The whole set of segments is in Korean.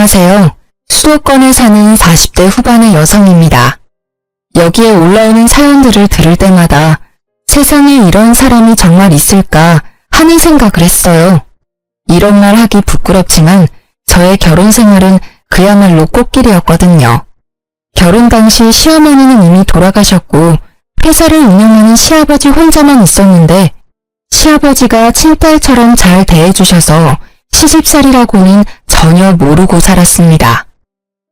안녕하세요. 수도권에 사는 40대 후반의 여성입니다. 여기에 올라오는 사연들을 들을 때마다 세상에 이런 사람이 정말 있을까 하는 생각을 했어요. 이런 말 하기 부끄럽지만 저의 결혼 생활은 그야말로 꽃길이었거든요. 결혼 당시 시어머니는 이미 돌아가셨고 회사를 운영하는 시아버지 혼자만 있었는데 시아버지가 친딸처럼 잘 대해주셔서 시집살이라고는 전혀 모르고 살았습니다.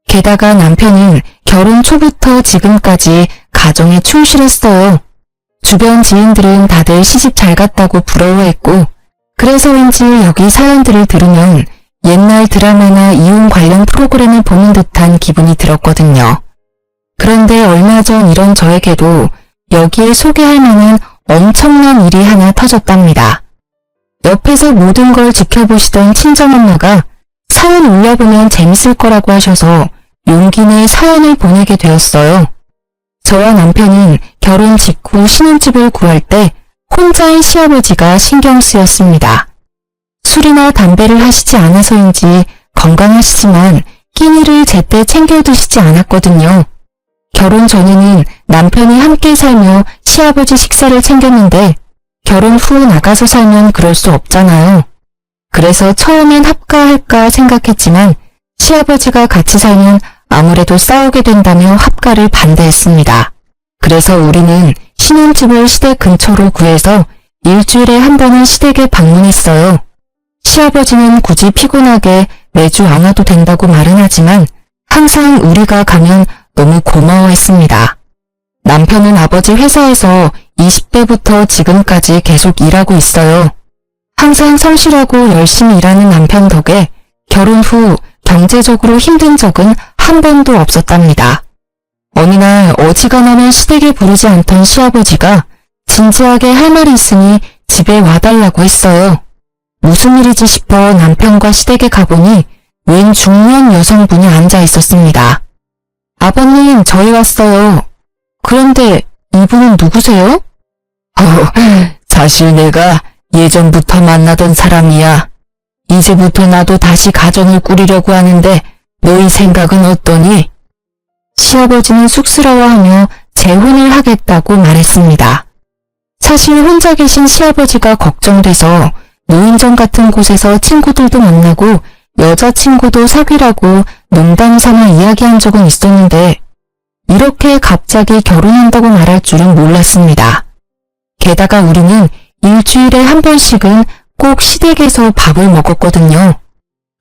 게다가 남편은 결혼 초부터 지금까지 가정에 충실했어요. 주변 지인들은 다들 시집 잘 갔다고 부러워했고 그래서 왠지 여기 사연들을 들으면 옛날 드라마나 이혼 관련 프로그램을 보는 듯한 기분이 들었거든요. 그런데 얼마 전 이런 저에게도 여기에 소개할 만한 엄청난 일이 하나 터졌답니다. 옆에서 모든 걸 지켜보시던 친정엄마가 사연 올려보면 재밌을 거라고 하셔서 용기 내 사연을 보내게 되었어요. 저와 남편은 결혼 직후 신혼집을 구할 때 혼자인 시아버지가 신경 쓰였습니다. 술이나 담배를 하시지 않아서인지 건강하시지만 끼니를 제때 챙겨 드시지 않았거든요. 결혼 전에는 남편이 함께 살며 시아버지 식사를 챙겼는데 결혼 후 나가서 살면 그럴 수 없잖아요. 그래서 처음엔 합가할까 생각했지만 시아버지가 같이 살면 아무래도 싸우게 된다며 합가를 반대했습니다. 그래서 우리는 신혼집을 시댁 근처로 구해서 일주일에 한 번은 시댁에 방문했어요. 시아버지는 굳이 피곤하게 매주 안 와도 된다고 말은 하지만 항상 우리가 가면 너무 고마워했습니다. 남편은 아버지 회사에서 20대부터 지금까지 계속 일하고 있어요. 항상 성실하고 열심히 일하는 남편 덕에 결혼 후 경제적으로 힘든 적은 한 번도 없었답니다. 어느 날 어지간하면 시댁에 부르지 않던 시아버지가 진지하게 할 말이 있으니 집에 와달라고 했어요. 무슨 일이지 싶어 남편과 시댁에 가보니 웬 중년 여성분이 앉아 있었습니다. 아버님, 저희 왔어요. 그런데 이분은 누구세요? 사실 내가 예전부터 만나던 사람이야. 이제부터 나도 다시 가정을 꾸리려고 하는데 너희 생각은 어떠니? 시아버지는 쑥스러워하며 재혼을 하겠다고 말했습니다. 사실 혼자 계신 시아버지가 걱정돼서 노인정 같은 곳에서 친구들도 만나고 여자친구도 사귀라고 농담삼아 이야기한 적은 있었는데 이렇게 갑자기 결혼한다고 말할 줄은 몰랐습니다. 게다가 우리는 일주일에 한 번씩은 꼭 시댁에서 밥을 먹었거든요.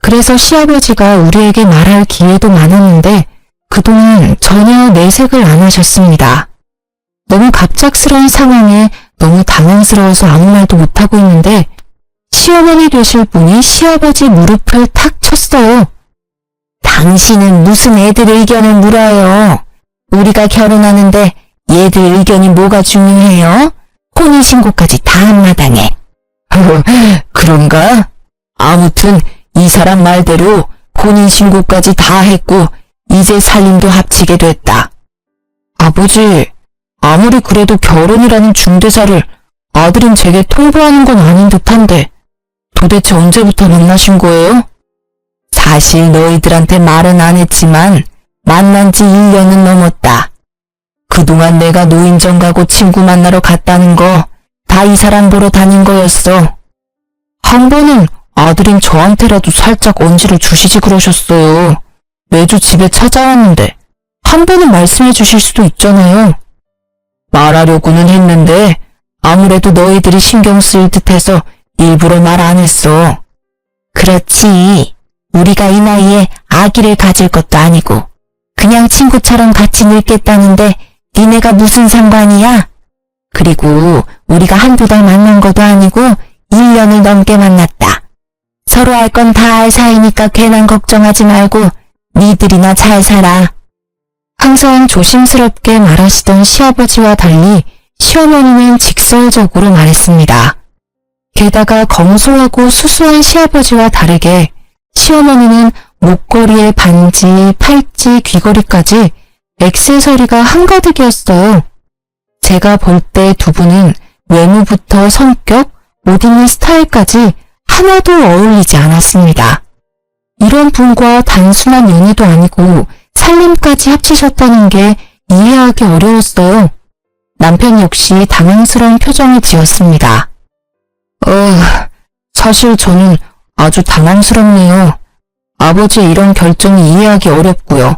그래서 시아버지가 우리에게 말할 기회도 많았는데 그동안 전혀 내색을 안 하셨습니다. 너무 갑작스러운 상황에 너무 당황스러워서 아무 말도 못하고 있는데 시어머니 되실 분이 시아버지 무릎을 탁 쳤어요. 당신은 무슨 애들 의견을 물어요? 우리가 결혼하는데 얘들 의견이 뭐가 중요해요? 혼인신고까지 다 한마당에. 그런가? 아무튼 이 사람 말대로 혼인신고까지 다 했고 이제 살림도 합치게 됐다. 아버지, 아무리 그래도 결혼이라는 중대사를 아들인 제게 통보하는 건 아닌 듯한데 도대체 언제부터 만나신 거예요? 사실 너희들한테 말은 안 했지만 만난 지 1년은 넘었다. 그동안 내가 노인정 가고 친구 만나러 갔다는 거 다 이 사람 보러 다닌 거였어. 한 번은 아들인 저한테라도 살짝 언지를 주시지 그러셨어요. 매주 집에 찾아왔는데 한 번은 말씀해 주실 수도 있잖아요. 말하려고는 했는데 아무래도 너희들이 신경 쓰일 듯해서 일부러 말 안 했어. 그렇지. 우리가 이 나이에 아기를 가질 것도 아니고 그냥 친구처럼 같이 늙겠다는데 니네가 무슨 상관이야? 그리고 우리가 한두 달 만난 것도 아니고 1년을 넘게 만났다. 서로 알 건 다 알 사이니까 괜한 걱정하지 말고 니들이나 잘 살아. 항상 조심스럽게 말하시던 시아버지와 달리 시어머니는 직설적으로 말했습니다. 게다가 검소하고 수수한 시아버지와 다르게 시어머니는 목걸이에 반지, 팔찌, 귀걸이까지 액세서리가 한가득이었어요. 제가 볼 때 두 분은 외모부터 성격, 옷 입는 스타일까지 하나도 어울리지 않았습니다. 이런 분과 단순한 연애도 아니고 살림까지 합치셨다는 게 이해하기 어려웠어요. 남편 역시 당황스러운 표정을 지었습니다. 사실 저는 아주 당황스럽네요. 아버지의 이런 결정이 이해하기 어렵고요.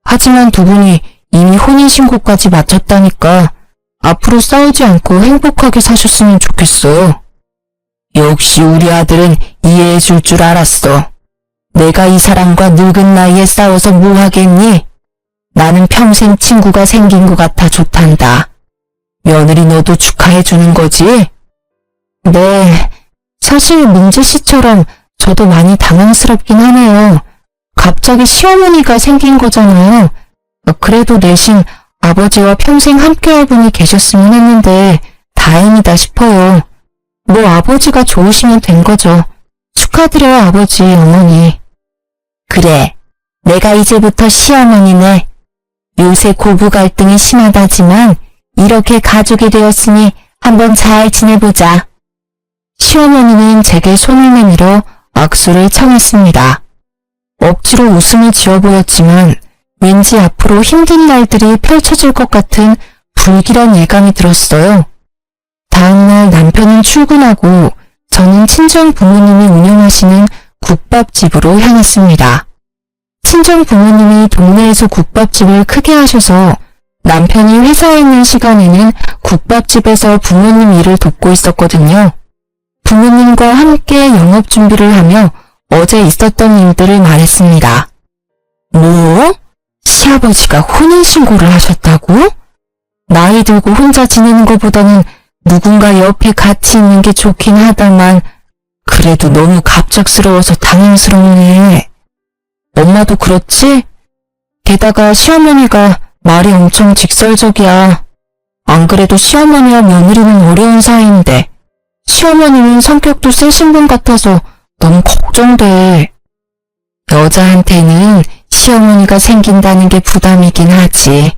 하지만 두 분이 이미 혼인신고까지 마쳤다니까 앞으로 싸우지 않고 행복하게 사셨으면 좋겠어요. 역시 우리 아들은 이해해 줄 줄 알았어. 내가 이 사람과 늙은 나이에 싸워서 뭐 하겠니? 나는 평생 친구가 생긴 것 같아 좋단다. 며느리 너도 축하해 주는 거지? 네, 사실 민재 씨처럼 저도 많이 당황스럽긴 하네요. 갑자기 시어머니가 생긴 거잖아요. 그래도 대신 아버지와 평생 함께할 분이 계셨으면 했는데 다행이다 싶어요. 뭐 아버지가 좋으시면 된 거죠. 축하드려요 아버지, 어머니. 그래, 내가 이제부터 시어머니네. 요새 고부 갈등이 심하다지만 이렇게 가족이 되었으니 한번 잘 지내보자. 시어머니는 제게 손을 내밀어 악수를 청했습니다. 억지로 웃음을 지어 보였지만 왠지 앞으로 힘든 날들이 펼쳐질 것 같은 불길한 예감이 들었어요. 다음날 남편은 출근하고 저는 친정 부모님이 운영하시는 국밥집으로 향했습니다. 친정 부모님이 동네에서 국밥집을 크게 하셔서 남편이 회사에 있는 시간에는 국밥집에서 부모님 일을 돕고 있었거든요. 부모님과 함께 영업 준비를 하며 어제 있었던 일들을 말했습니다. 뭐? 시아버지가 혼인신고를 하셨다고? 나이 들고 혼자 지내는 것보다는 누군가 옆에 같이 있는 게 좋긴 하다만 그래도 너무 갑작스러워서 당황스럽네. 엄마도 그렇지? 게다가 시어머니가 말이 엄청 직설적이야. 안 그래도 시어머니와 며느리는 어려운 사이인데 시어머니는 성격도 세신 분 같아서 너무 걱정돼. 여자한테는 시어머니가 생긴다는 게 부담이긴 하지.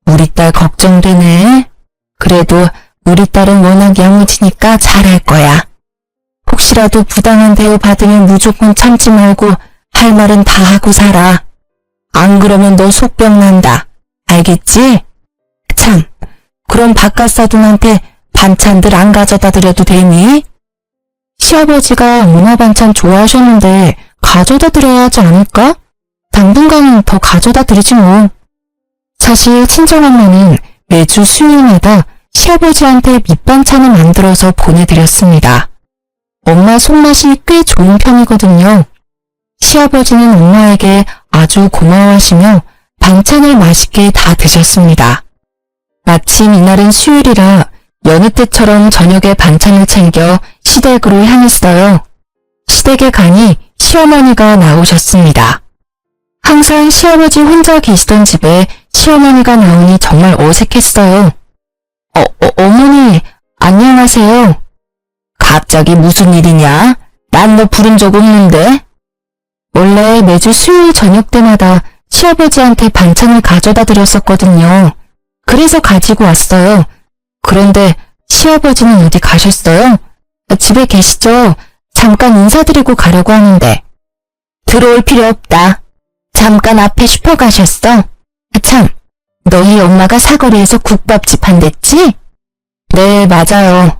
우리 딸 걱정되네. 그래도 우리 딸은 워낙 야무지니까 잘할 거야. 혹시라도 부당한 대우 받으면 무조건 참지 말고 할 말은 다 하고 살아. 안 그러면 너 속병 난다. 알겠지? 참, 그럼 바깥사돈한테 반찬들 안 가져다 드려도 되니? 시아버지가 문화 반찬 좋아하셨는데 가져다 드려야 하지 않을까? 당분간은 더 가져다 드리지 뭐. 사실 친정엄마는 매주 수요일마다 시아버지한테 밑반찬을 만들어서 보내드렸습니다. 엄마 손맛이 꽤 좋은 편이거든요. 시아버지는 엄마에게 아주 고마워하시며 반찬을 맛있게 다 드셨습니다. 마침 이날은 수요일이라 여느 때처럼 저녁에 반찬을 챙겨 시댁으로 향했어요. 시댁에 가니 시어머니가 나오셨습니다. 항상 시아버지 혼자 계시던 집에 시어머니가 나오니 정말 어색했어요. 어머니, 안녕하세요. 갑자기 무슨 일이냐? 난 너 부른 적 없는데? 원래 매주 수요일 저녁 때마다 시아버지한테 반찬을 가져다 드렸었거든요. 그래서 가지고 왔어요. 그런데 시아버지는 어디 가셨어요? 집에 계시죠? 잠깐 인사드리고 가려고 하는데. 들어올 필요 없다. 잠깐 앞에 슈퍼 가셨어? 참, 너희 엄마가 사거리에서 국밥집 한댔지? 네, 맞아요.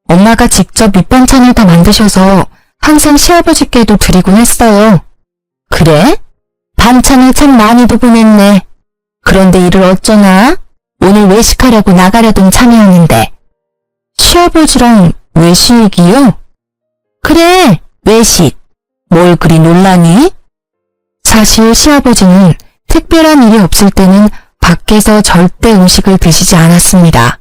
엄마가 직접 밑반찬을 다 만드셔서 항상 시아버지께도 드리곤 했어요. 그래? 반찬을 참 많이도 보냈네. 그런데 일을 어쩌나? 오늘 외식하려고 나가려던 참이었는데. 시아버지랑 외식이요? 그래, 외식. 뭘 그리 놀라니? 사실 시아버지는 특별한 일이 없을 때는 밖에서 절대 음식을 드시지 않았습니다.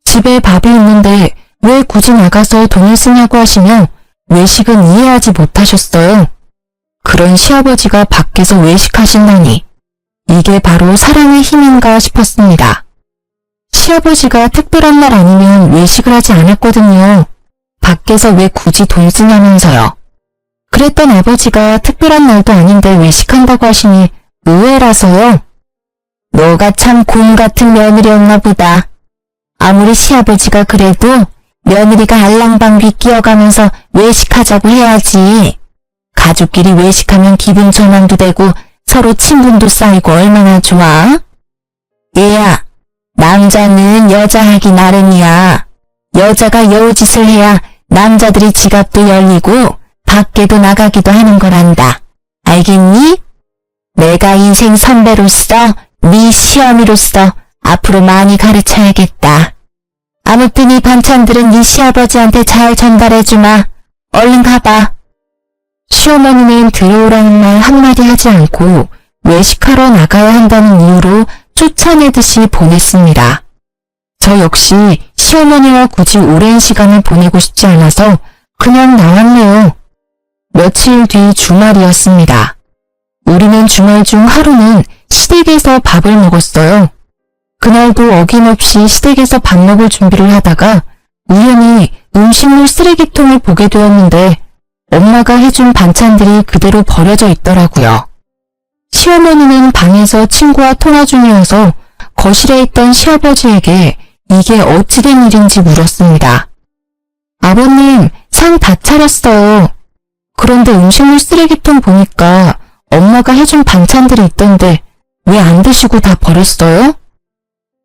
집에 밥이 있는데 왜 굳이 나가서 돈을 쓰냐고 하시며 외식은 이해하지 못하셨어요. 그런 시아버지가 밖에서 외식하신다니 이게 바로 사랑의 힘인가 싶었습니다. 시아버지가 특별한 날 아니면 외식을 하지 않았거든요. 밖에서 왜 굳이 돈 쓰냐면서요. 그랬던 아버지가 특별한 날도 아닌데 외식한다고 하시니 의외라서요. 너가 참 곰 같은 며느리였나 보다. 아무리 시아버지가 그래도 며느리가 알랑방귀 끼어가면서 외식하자고 해야지. 가족끼리 외식하면 기분 전환도 되고 서로 친분도 쌓이고 얼마나 좋아? 얘야, 남자는 여자하기 나름이야. 여자가 여우짓을 해야 남자들이 지갑도 열리고 밖에도 나가기도 하는 거란다. 알겠니? 내가 인생 선배로서 네 시어미로서 앞으로 많이 가르쳐야겠다. 아무튼 이 반찬들은 네 시아버지한테 잘 전달해주마. 얼른 가봐. 시어머니는 들어오라는 말 한마디 하지 않고 외식하러 나가야 한다는 이유로 쫓아내듯이 보냈습니다. 저 역시 시어머니와 굳이 오랜 시간을 보내고 싶지 않아서 그냥 나왔네요. 며칠 뒤 주말이었습니다. 우리는 주말 중 하루는 시댁에서 밥을 먹었어요. 그날도 어김없이 시댁에서 밥 먹을 준비를 하다가 우연히 음식물 쓰레기통을 보게 되었는데 엄마가 해준 반찬들이 그대로 버려져 있더라고요. 시어머니는 방에서 친구와 통화 중이어서 거실에 있던 시아버지에게 이게 어찌 된 일인지 물었습니다. 아버님, 상 다 차렸어요. 그런데 음식물 쓰레기통 보니까 엄마가 해준 반찬들이 있던데 왜 안 드시고 다 버렸어요?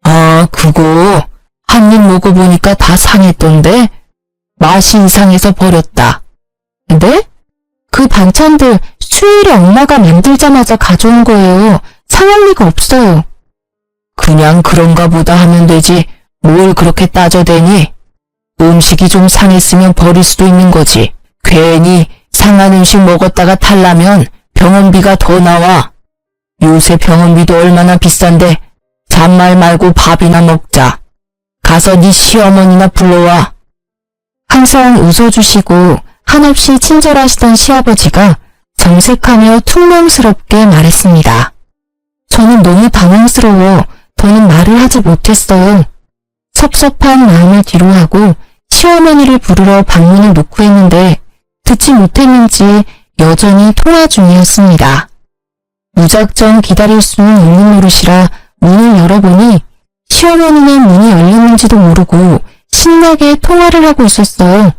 아, 그거 한 입 먹어보니까 다 상했던데 맛이 이상해서 버렸다. 근데? 그 반찬들 수요일에 엄마가 만들자마자 가져온 거예요. 상할 리가 없어요. 그냥 그런가 보다 하면 되지 뭘 그렇게 따져대니? 음식이 좀 상했으면 버릴 수도 있는 거지. 괜히 상한 음식 먹었다가 탈라면 병원비가 더 나와. 요새 병원비도 얼마나 비싼데 잔말 말고 밥이나 먹자. 가서 네 시어머니나 불러와. 항상 웃어주시고 한없이 친절하시던 시아버지가 정색하며 퉁명스럽게 말했습니다. 저는 너무 당황스러워 더는 말을 하지 못했어요. 섭섭한 마음을 뒤로하고 시어머니를 부르러 방문을 놓고 했는데 듣지 못했는지 여전히 통화 중이었습니다. 무작정 기다릴 수는 없는 노릇이라 문을 열어보니 시어머니는 문이 열렸는지도 모르고 신나게 통화를 하고 있었어요.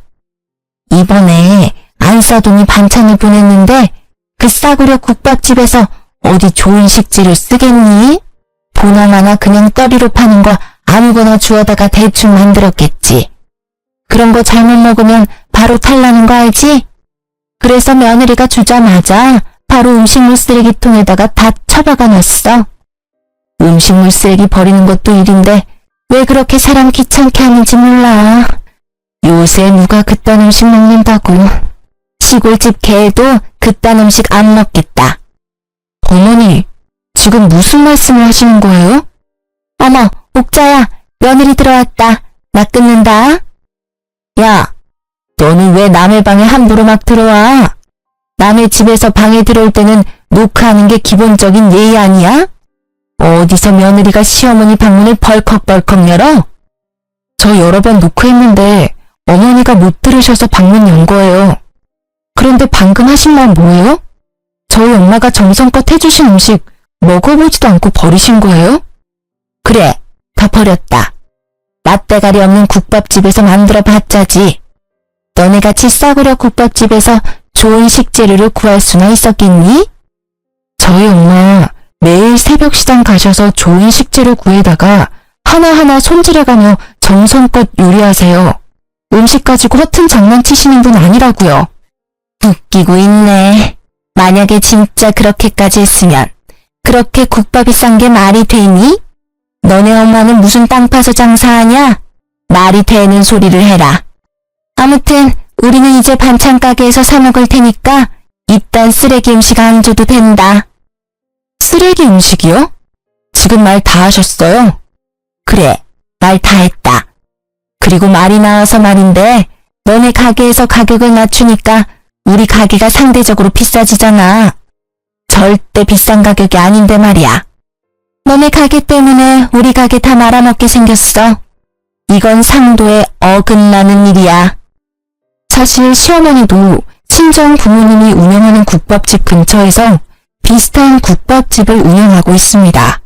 이번에 안 싸더니 반찬을 보냈는데 그 싸구려 국밥집에서 어디 좋은 식재료 쓰겠니? 보나마나 그냥 떠리로 파는 거 아무거나 주워다가 대충 만들었겠지. 그런 거 잘못 먹으면 바로 탈나는 거 알지? 그래서 며느리가 주자마자 바로 음식물 쓰레기통에다가 다 처박아 놨어. 음식물 쓰레기 버리는 것도 일인데 왜 그렇게 사람 귀찮게 하는지 몰라. 요새 누가 그딴 음식 먹는다고. 시골집 개도 그딴 음식 안 먹겠다. 어머니, 지금 무슨 말씀을 하시는 거예요? 어머, 옥자야, 며느리 들어왔다. 나 끊는다. 야, 너는 왜 남의 방에 함부로 막 들어와? 남의 집에서 방에 들어올 때는 노크하는 게 기본적인 예의 아니야? 어디서 며느리가 시어머니 방문을 벌컥벌컥 열어? 저 여러 번 노크했는데 어머니가 못 들으셔서 방문 연 거예요. 그런데 방금 하신 말 뭐예요? 저희 엄마가 정성껏 해주신 음식 먹어보지도 않고 버리신 거예요? 그래, 다 버렸다. 맛대가리 없는 국밥집에서 만들어 봤자지. 너네같이 싸구려 국밥집에서 좋은 식재료를 구할 수나 있었겠니? 저희 엄마 매일 새벽 시장 가셔서 좋은 식재료 구해다가 하나하나 손질해가며 정성껏 요리하세요. 음식 가지고 허튼 장난치시는 분 아니라고요. 웃기고 있네. 만약에 진짜 그렇게까지 했으면 그렇게 국밥이 싼 게 말이 되니? 너네 엄마는 무슨 땅 파서 장사하냐? 말이 되는 소리를 해라. 아무튼 우리는 이제 반찬 가게에서 사 먹을 테니까 이딴 쓰레기 음식 안 줘도 된다. 쓰레기 음식이요? 지금 말 다 하셨어요? 그래, 말 다 했다. 그리고 말이 나와서 말인데 너네 가게에서 가격을 낮추니까 우리 가게가 상대적으로 비싸지잖아. 절대 비싼 가격이 아닌데 말이야. 너네 가게 때문에 우리 가게 다 말아먹게 생겼어. 이건 상도에 어긋나는 일이야. 사실 시어머니도 친정 부모님이 운영하는 국밥집 근처에서 비슷한 국밥집을 운영하고 있습니다.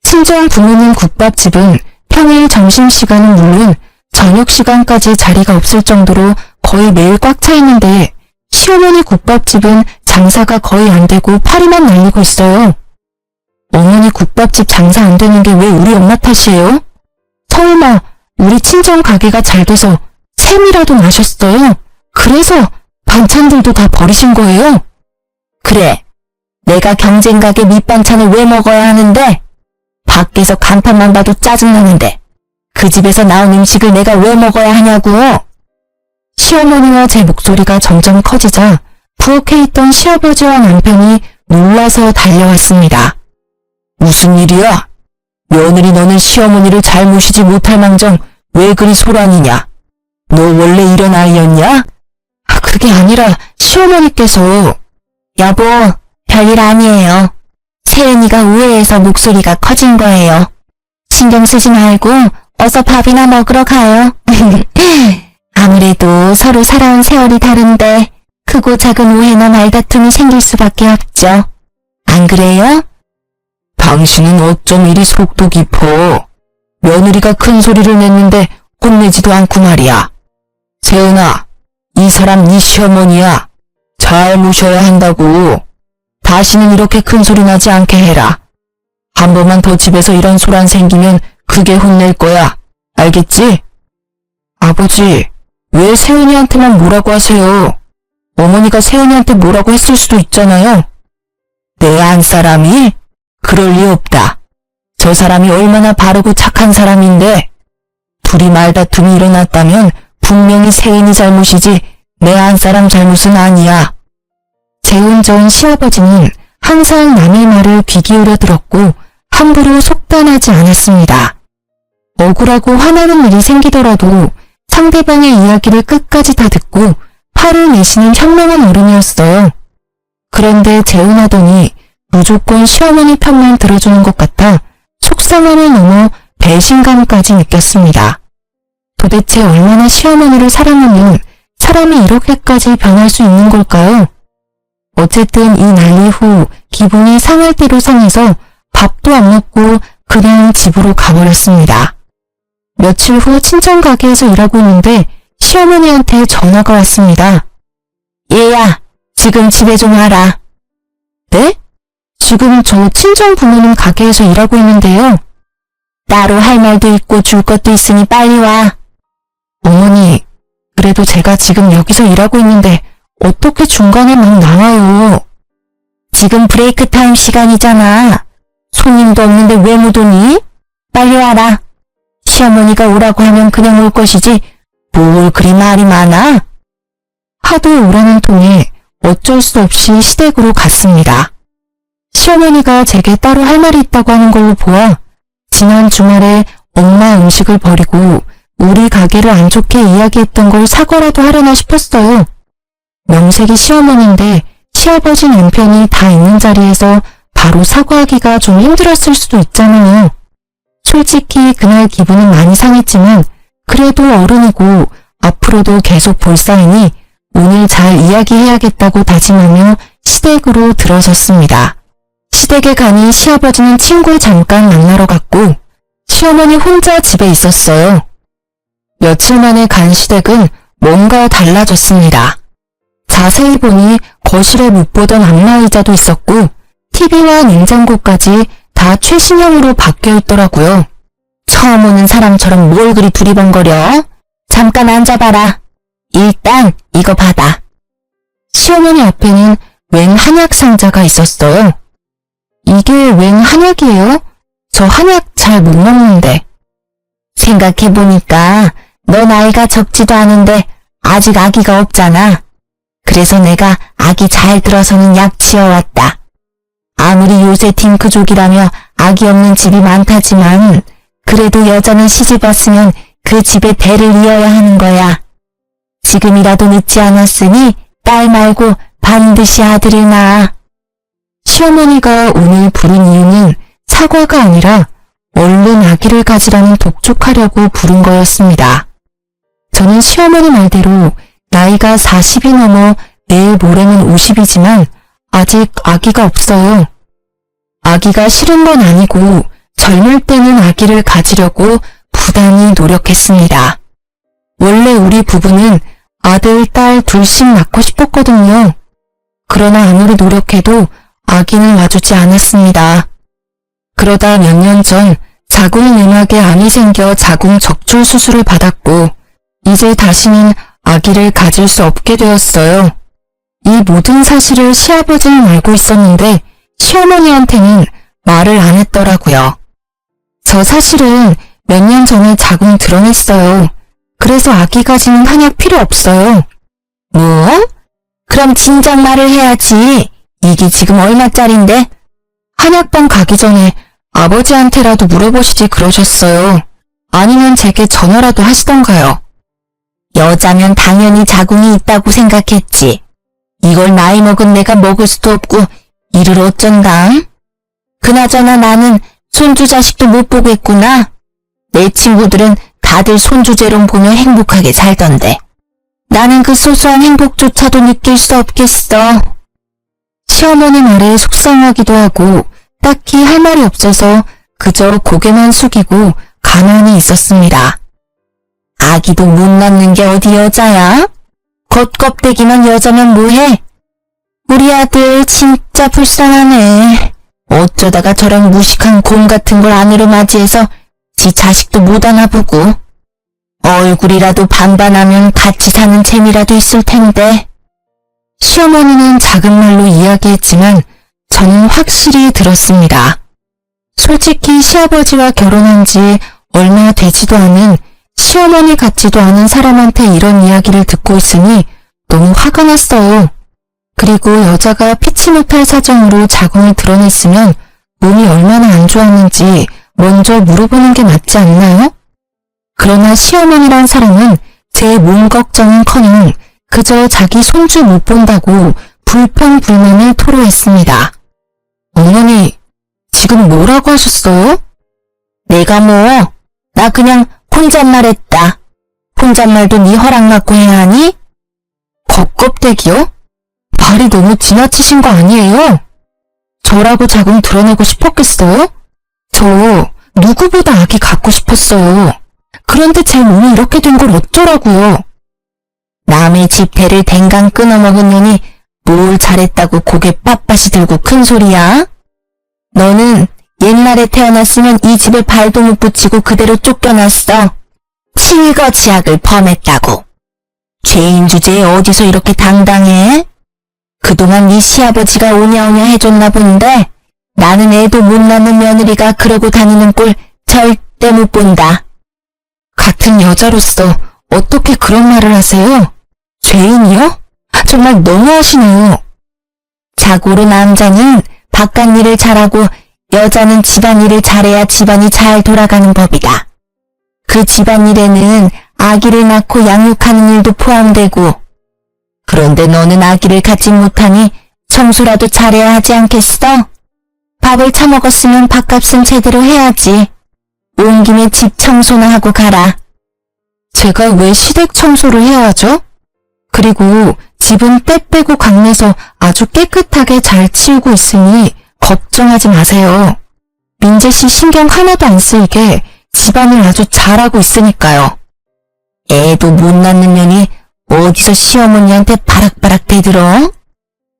친정 부모님 국밥집은 평일 점심시간은 물론 저녁시간까지 자리가 없을 정도로 거의 매일 꽉 차 있는데 시어머니 국밥집은 장사가 거의 안 되고 파리만 날리고 있어요. 어머니 국밥집 장사 안 되는 게 왜 우리 엄마 탓이에요? 설마 우리 친정 가게가 잘 돼서 샘이라도 나셨어요? 그래서 반찬들도 다 버리신 거예요? 그래, 내가 경쟁 가게 밑반찬을 왜 먹어야 하는데? 밖에서 간판만 봐도 짜증나는데 그 집에서 나온 음식을 내가 왜 먹어야 하냐고. 시어머니와 제 목소리가 점점 커지자 부엌에 있던 시아버지와 남편이 놀라서 달려왔습니다. 무슨 일이야? 며느리 너는 시어머니를 잘 모시지 못할 망정 왜 그리 소란이냐? 너 원래 이런 아이였냐? 그게 아니라 시어머니께서. 여보, 별일 아니에요. 세은이가 우회해서 목소리가 커진 거예요. 신경 쓰지 말고 어서 밥이나 먹으러 가요. 아무래도 서로 살아온 세월이 다른데 크고 작은 오해나 말다툼이 생길 수밖에 없죠. 안 그래요? 당신은 어쩜 이리 속도 깊어. 며느리가 큰 소리를 냈는데 혼내지도 않고 말이야. 세은아, 이 사람 네 시어머니야. 잘 모셔야 한다고. 다시는 이렇게 큰 소리 나지 않게 해라. 한 번만 더 집에서 이런 소란 생기면 크게 혼낼 거야. 알겠지? 아버지, 왜 세은이한테만 뭐라고 하세요? 어머니가 세은이한테 뭐라고 했을 수도 있잖아요. 내 안 사람이? 그럴 리 없다. 저 사람이 얼마나 바르고 착한 사람인데 둘이 말다툼이 일어났다면 분명히 세은이 잘못이지 내 안 사람 잘못은 아니야. 재운 전 시아버지는 항상 남의 말을 귀 기울여 들었고 함부로 속단하지 않았습니다. 억울하고 화나는 일이 생기더라도 상대방의 이야기를 끝까지 다 듣고 화를 내시는 현명한 어른이었어요. 그런데 재혼하더니 무조건 시어머니 편만 들어주는 것 같아 속상함을 넘어 배신감까지 느꼈습니다. 도대체 얼마나 시어머니를 사랑하면 사람이 이렇게까지 변할 수 있는 걸까요? 어쨌든 이 난리 후 기분이 상할 대로 상해서 밥도 안 먹고 그냥 집으로 가버렸습니다. 며칠 후 친정 가게에서 일하고 있는데 시어머니한테 전화가 왔습니다. 얘야, 지금 집에 좀 와라. 네? 지금 저 친정 부모님 가게에서 일하고 있는데요. 따로 할 말도 있고 줄 것도 있으니 빨리 와. 어머니, 그래도 제가 지금 여기서 일하고 있는데 어떻게 중간에 막 나와요? 지금 브레이크 타임 시간이잖아. 손님도 없는데 왜 못 오니? 빨리 와라. 시어머니가 오라고 하면 그냥 올 것이지 뭘 그리 말이 많아? 하도 오라는 통에 어쩔 수 없이 시댁으로 갔습니다. 시어머니가 제게 따로 할 말이 있다고 하는 걸로 보아 지난 주말에 엄마 음식을 버리고 우리 가게를 안 좋게 이야기했던 걸 사과라도 하려나 싶었어요. 명색이 시어머니인데 시아버지 남편이 다 있는 자리에서 바로 사과하기가 좀 힘들었을 수도 있잖아요. 솔직히 그날 기분은 많이 상했지만 그래도 어른이고 앞으로도 계속 볼 사이니 오늘 잘 이야기해야겠다고 다짐하며 시댁으로 들어섰습니다. 시댁에 가니 시아버지는 친구 잠깐 만나러 갔고 시어머니 혼자 집에 있었어요. 며칠 만에 간 시댁은 뭔가 달라졌습니다. 자세히 보니 거실에 못 보던 안마의자도 있었고 TV와 냉장고까지 다 최신형으로 바뀌어 있더라고요. 처음 오는 사람처럼 뭘 그리 두리번거려? 잠깐 앉아봐라. 일단 이거 받아. 시어머니 앞에는 웬 한약 상자가 있었어요. 이게 웬 한약이에요? 저 한약 잘 못 먹는데. 생각해보니까 너 나이가 적지도 않은데 아직 아기가 없잖아. 그래서 내가 아기 잘 들어서는 약 지어왔다. 아무리 요새 딩크족이라며 아기 없는 집이 많다지만 그래도 여자는 시집 왔으면 그 집의 대를 이어야 하는 거야. 지금이라도 늦지 않았으니 딸 말고 반드시 아들을 낳아. 시어머니가 오늘 부른 이유는 사과가 아니라 얼른 아기를 가지라는 독촉하려고 부른 거였습니다. 저는 시어머니 말대로 나이가 40이 넘어 내일 모레는 50이지만 아직 아기가 없어요. 아기가 싫은 건 아니고 젊을 때는 아기를 가지려고 부단히 노력했습니다. 원래 우리 부부는 아들, 딸 둘씩 낳고 싶었거든요. 그러나 아무리 노력해도 아기는 와주지 않았습니다. 그러다 몇 년 전 자궁 내막에 암이 생겨 자궁 적출 수술을 받았고 이제 다시는 아기를 가질 수 없게 되었어요. 이 모든 사실을 시아버지는 알고 있었는데 시어머니한테는 말을 안 했더라고요. 저 사실은 몇 년 전에 자궁 드러냈어요. 그래서 아기 가지는 한약 필요 없어요. 뭐? 그럼 진작 말을 해야지. 이게 지금 얼마짜린데? 한약방 가기 전에 아버지한테라도 물어보시지 그러셨어요. 아니면 제게 전화라도 하시던가요. 여자면 당연히 자궁이 있다고 생각했지. 이걸 나이 먹은 내가 먹을 수도 없고 이를 어쩐다. 그나저나 나는 손주 자식도 못 보겠구나. 내 친구들은 다들 손주재롱 보며 행복하게 살던데. 나는 그 소소한 행복조차도 느낄 수 없겠어. 시어머니 말에 속상하기도 하고 딱히 할 말이 없어서 그저 고개만 숙이고 가만히 있었습니다. 아기도 못 낳는 게 어디 여자야? 겉껍데기만 여자면 뭐해? 우리 아들 진짜 불쌍하네. 어쩌다가 저런 무식한 곰 같은 걸 아내로 맞이해서 지 자식도 못 안아보고. 얼굴이라도 반반하면 같이 사는 재미라도 있을 텐데. 시어머니는 작은 말로 이야기했지만 저는 확실히 들었습니다. 솔직히 시아버지와 결혼한 지 얼마 되지도 않은 시어머니 같지도 않은 사람한테 이런 이야기를 듣고 있으니 너무 화가 났어요. 그리고 여자가 피치 못할 사정으로 자궁을 드러냈으면 몸이 얼마나 안 좋았는지 먼저 물어보는 게 맞지 않나요? 그러나 시어머니란 사람은 제 몸 걱정은커녕 그저 자기 손주 못 본다고 불평불만을 토로했습니다. 어머니, 지금 뭐라고 하셨어요? 내가 뭐, 나 그냥 혼잣말했다. 혼잣말도 네 허락 받고 해야 하니? 겉껍데기요? 말이 너무 지나치신 거 아니에요? 저라고 자궁 드러내고 싶었겠어요? 저 누구보다 아기 갖고 싶었어요. 그런데 제 몸이 이렇게 된 걸 어쩌라고요? 남의 지폐를 댕강 끊어먹은 년이 뭘 잘했다고 고개 빳빳이 들고 큰 소리야? 너는 옛날에 태어났으면 이 집에 발도 못 붙이고 그대로 쫓겨났어. 칠거지약을 범했다고. 죄인 주제에 어디서 이렇게 당당해? 그동안 네 시아버지가 오냐오냐 해줬나 본데 나는 애도 못 낳는 며느리가 그러고 다니는 꼴 절대 못 본다. 같은 여자로서 어떻게 그런 말을 하세요? 죄인이요? 정말 너무하시네요. 자고로 남자는 바깥 일을 잘하고 여자는 집안일을 잘해야 집안이 잘 돌아가는 법이다. 그 집안일에는 아기를 낳고 양육하는 일도 포함되고 그런데 너는 아기를 갖지 못하니 청소라도 잘해야 하지 않겠어? 밥을 처먹었으면 밥값은 제대로 해야지. 온 김에 집 청소나 하고 가라. 제가 왜 시댁 청소를 해야 하죠? 그리고 집은 때 빼고 강내서 아주 깨끗하게 잘 치우고 있으니 걱정하지 마세요. 민재씨 신경 하나도 안 쓰이게 집안을 아주 잘하고 있으니까요. 애도 못 낳는 년이 어디서 시어머니한테 바락바락 대들어?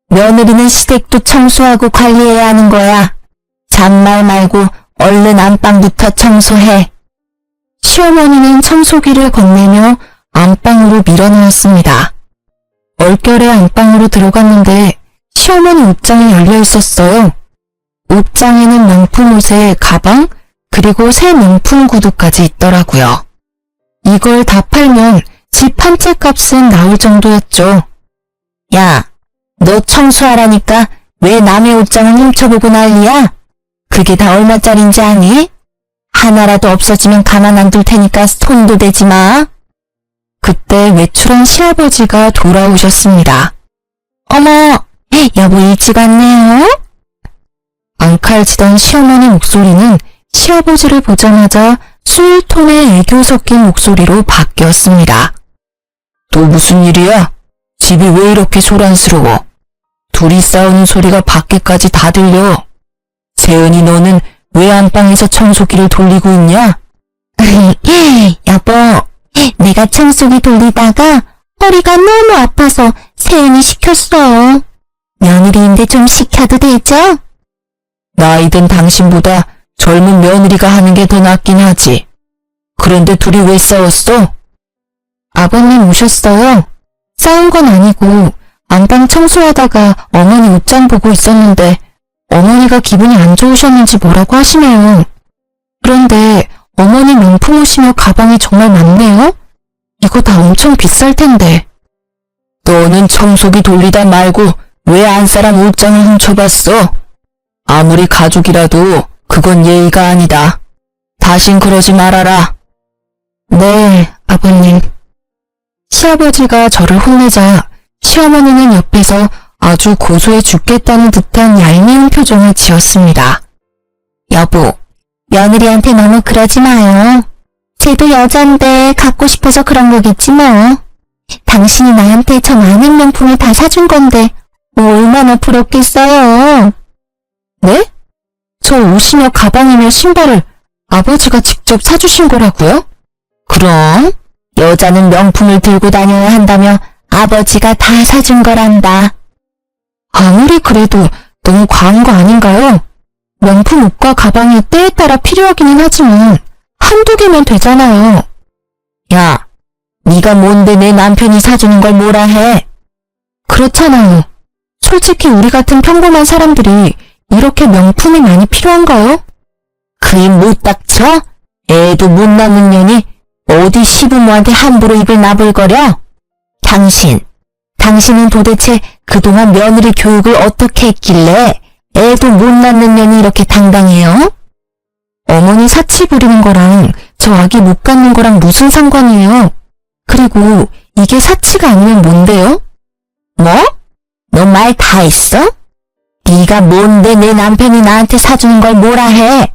며느리는 시댁도 청소하고 관리해야 하는 거야. 잔말 말고 얼른 안방부터 청소해. 시어머니는 청소기를 건네며 안방으로 밀어넣었습니다. 얼결에 안방으로 들어갔는데 시어머니 옷장이 열려 있었어요. 옷장에는 명품 옷에 가방 그리고 새 명품 구두까지 있더라고요. 이걸 다 팔면 집 한 채 값은 나올 정도였죠. 야, 너 청소하라니까 왜 남의 옷장을 훔쳐보고 난리야? 그게 다 얼마짜린지 아니? 하나라도 없어지면 가만 안 둘 테니까 손도 대지 마. 그때 외출한 시아버지가 돌아오셨습니다. 어머, 여보 일찍 왔네요? 앙칼지던 시어머니 목소리는 시아버지를 보자마자 술톤의 애교 섞인 목소리로 바뀌었습니다. 또 무슨 일이야? 집이 왜 이렇게 소란스러워? 둘이 싸우는 소리가 밖에까지 다 들려. 세은이 너는 왜 안방에서 청소기를 돌리고 있냐? 여보, 내가 청소기 돌리다가 허리가 너무 아파서 세연이 시켰어요. 며느리인데 좀 시켜도 되죠? 나이든 당신보다 젊은 며느리가 하는 게 더 낫긴 하지. 그런데 둘이 왜 싸웠어? 아버님 오셨어요. 싸운 건 아니고 안방 청소하다가 어머니 옷장 보고 있었는데 어머니가 기분이 안 좋으셨는지 뭐라고 하시네요. 그런데 어머니 명품 옷이며 가방이 정말 많네요. 이거 다 엄청 비쌀 텐데. 너는 청소기 돌리다 말고 왜 안 사람 옷장을 훔쳐봤어? 아무리 가족이라도 그건 예의가 아니다. 다신 그러지 말아라. 네, 아버님. 시아버지가 저를 혼내자 시어머니는 옆에서 아주 고소해 죽겠다는 듯한 얄미운 표정을 지었습니다. 여보, 며느리한테 너무 그러지 마요. 쟤도 여잔데 갖고 싶어서 그런 거겠지 뭐. 당신이 나한테 저 많은 명품을 다 사준 건데 뭐 얼마나 부럽겠어요. 네? 저 옷이며 가방이며 신발을 아버지가 직접 사주신 거라고요? 그럼 여자는 명품을 들고 다녀야 한다며 아버지가 다 사준 거란다. 아무리 그래도 너무 과한 거 아닌가요? 명품 옷과 가방이 때에 따라 필요하기는 하지만 한두 개면 되잖아요. 야, 네가 뭔데 내 남편이 사주는 걸 뭐라 해? 그렇잖아요. 솔직히 우리 같은 평범한 사람들이 이렇게 명품이 많이 필요한가요? 그 입 못 닥쳐? 애도 못 낳는 년이 어디 시부모한테 함부로 입을 나불거려? 당신은 도대체 그동안 며느리 교육을 어떻게 했길래 애도 못 낳는 년이 이렇게 당당해요? 어머니 사치 부리는 거랑 저 아기 못 갖는 거랑 무슨 상관이에요? 그리고 이게 사치가 아니면 뭔데요? 뭐? 너 말 다 했어? 네가 뭔데 내 남편이 나한테 사주는 걸 뭐라 해?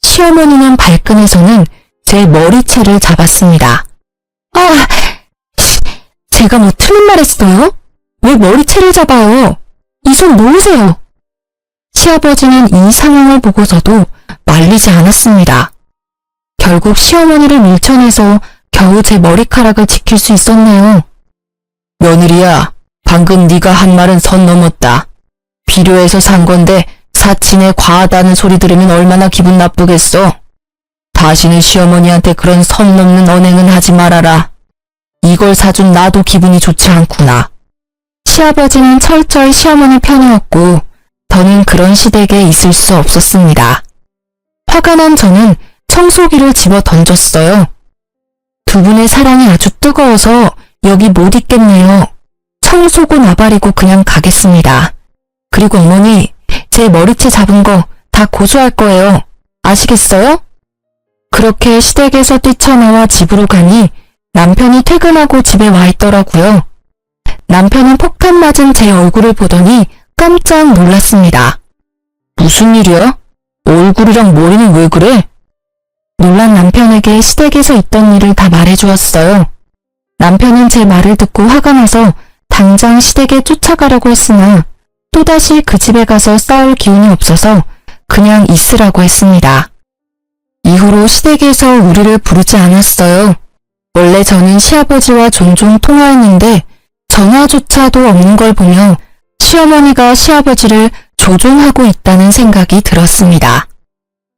시어머니는 발끈해서는 제 머리채를 잡았습니다. 아, 제가 뭐 틀린 말 했어요? 왜 머리채를 잡아요? 이 손 놓으세요. 시아버지는 이 상황을 보고서도 말리지 않았습니다. 결국 시어머니를 밀쳐내서 겨우 제 머리카락을 지킬 수 있었네요. 며느리야, 방금 네가 한 말은 선 넘었다. 필요해서 산 건데 사치네 과하다는 소리 들으면 얼마나 기분 나쁘겠어. 다시는 시어머니한테 그런 선 넘는 언행은 하지 말아라. 이걸 사준 나도 기분이 좋지 않구나. 시아버지는 철저히 시어머니 편이었고 더는 그런 시댁에 있을 수 없었습니다. 화가 난 저는 청소기를 집어 던졌어요. 두 분의 사랑이 아주 뜨거워서 여기 못 있겠네요. 청소고 나발이고 그냥 가겠습니다. 그리고 어머니, 제 머리채 잡은 거 다 고소할 거예요. 아시겠어요? 그렇게 시댁에서 뛰쳐나와 집으로 가니 남편이 퇴근하고 집에 와 있더라고요. 남편은 폭탄 맞은 제 얼굴을 보더니 깜짝 놀랐습니다. 무슨 일이야? 얼굴이랑 머리는 왜 그래? 놀란 남편에게 시댁에서 있던 일을 다 말해주었어요. 남편은 제 말을 듣고 화가 나서 당장 시댁에 쫓아가려고 했으나 또다시 그 집에 가서 싸울 기운이 없어서 그냥 있으라고 했습니다. 이후로 시댁에서 우리를 부르지 않았어요. 원래 저는 시아버지와 종종 통화했는데 전화조차도 없는 걸 보며 시어머니가 시아버지를 조종하고 있다는 생각이 들었습니다.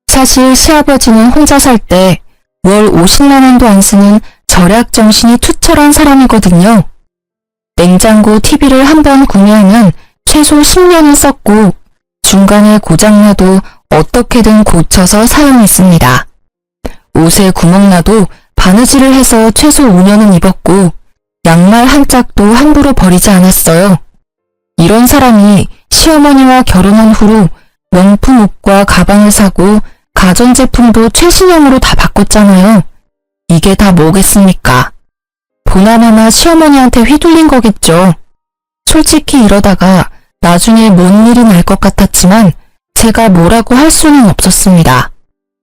사실 시아버지는 혼자 살 때 월 50만 원도 안 쓰는 절약 정신이 투철한 사람이거든요. 냉장고 TV를 한 번 구매하면 최소 10년은 썼고 중간에 고장나도 어떻게든 고쳐서 사용했습니다. 옷에 구멍나도 바느질을 해서 최소 5년은 입었고 양말 한 짝도 함부로 버리지 않았어요. 이런 사람이 시어머니와 결혼한 후로 명품 옷과 가방을 사고 가전제품도 최신형으로 다 바꿨잖아요. 이게 다 뭐겠습니까? 보나마나 시어머니한테 휘둘린 거겠죠. 솔직히 이러다가 나중에 뭔 일이 날 것 같았지만 제가 뭐라고 할 수는 없었습니다.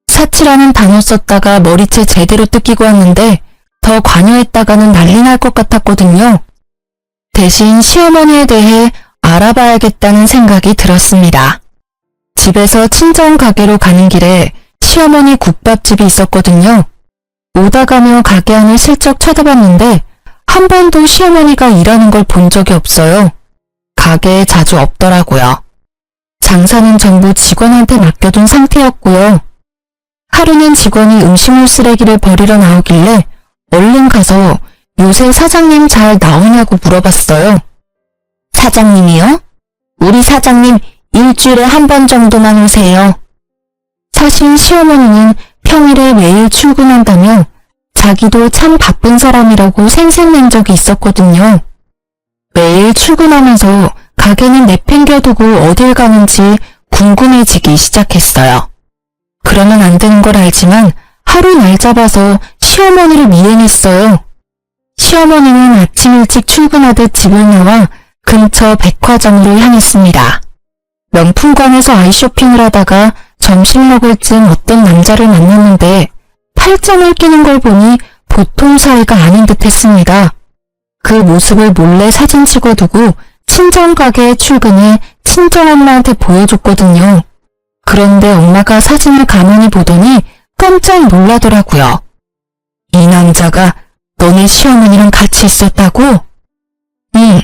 사치라는 단어 썼다가 머리채 제대로 뜯기고 왔는데 더 관여했다가는 난리 날 것 같았거든요. 대신 시어머니에 대해 알아봐야겠다는 생각이 들었습니다. 집에서 친정 가게로 가는 길에 시어머니 국밥집이 있었거든요. 오다 가며 가게 안을 슬쩍 쳐다봤는데 한 번도 시어머니가 일하는 걸 본 적이 없어요. 가게에 자주 없더라고요. 장사는 전부 직원한테 맡겨둔 상태였고요. 하루는 직원이 음식물 쓰레기를 버리러 나오길래 얼른 가서 요새 사장님 잘 나오냐고 물어봤어요. 사장님이요? 우리 사장님 일주일에 한 번 정도만 오세요. 사실 시어머니는 평일에 매일 출근한다며 자기도 참 바쁜 사람이라고 생색낸 적이 있었거든요. 매일 출근하면서 가게는 내팽겨두고 어딜 가는지 궁금해지기 시작했어요. 그러면 안 되는 걸 알지만 하루 날 잡아서 시어머니를 미행했어요. 시어머니는 아침 일찍 출근하듯 집을 나와 근처 백화점으로 향했습니다. 명품관에서 아이쇼핑을 하다가 점심 먹을 쯤 어떤 남자를 만났는데 팔짱을 끼는 걸 보니 보통 사이가 아닌 듯 했습니다. 그 모습을 몰래 사진 찍어두고 친정 가게에 출근해 친정엄마한테 보여줬거든요. 그런데 엄마가 사진을 가만히 보더니 깜짝 놀라더라고요. 이 남자가 너네 시어머니랑 같이 있었다고? 응.